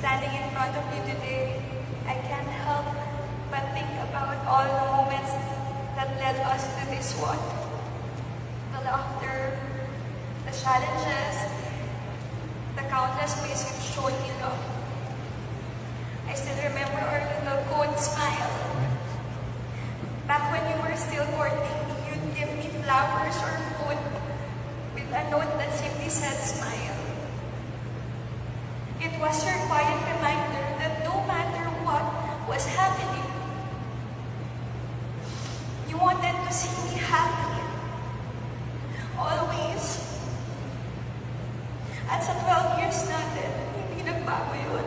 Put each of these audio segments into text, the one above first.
Standing in front of you today, I can't help but think about all the moments that led us to this one. The laughter, the challenges, the countless ways you've shown me love. I still remember our little code smile. Back when you were still courting me, you'd give me flowers or food with a note that simply said smile. It was your quiet reminder that no matter what was happening, you wanted to see me happy. Always. At sa 12 years natin, hindi nagbago yun.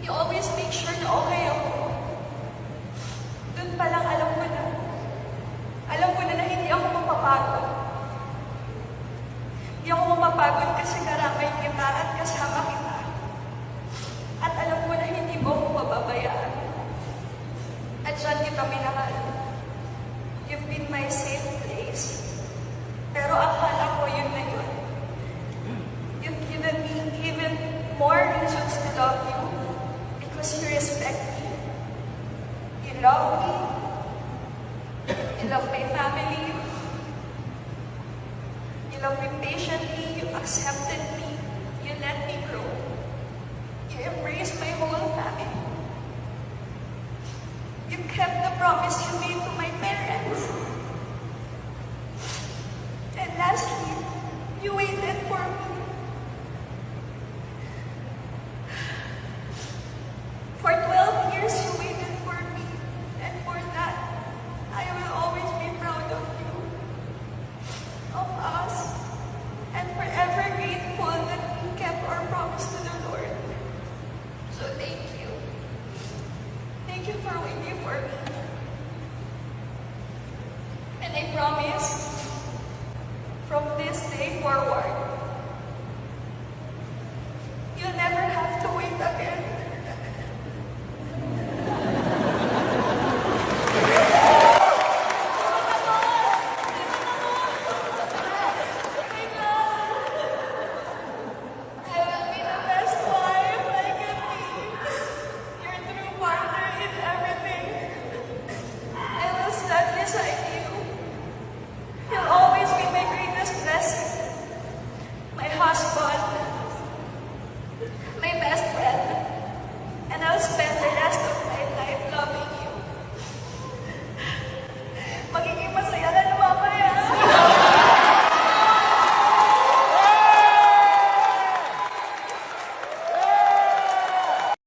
You always make sure na okay ako. Doon pa lang alam ko na. Alam ko na hindi ako mapapagod. Hindi ako mapapagod kasi karamay kita at kasama kita. At alam ko na hindi mo ako pababayaan. At dyan kita minahal. You've been my safe place. Pero akala ko yun na yun. You've given me even more reasons to love you because you respect me. You love me. You love my family. You love me patiently. You accepted me. You let me grow. You embraced my whole family. You kept the promise you made to my parents. And lastly, you waited for me. For 12 years, you waited for me. And for that, I will always be proud of you, of us, and forever grateful that we kept our promise to the Lord. So thank you. Thank you for waiting for me. And I promise, from this day forward, you'll never have to wait again. I will be the best wife I can be. Your true partner in everything. I will stand beside you. You'll always be my greatest blessing. My husband,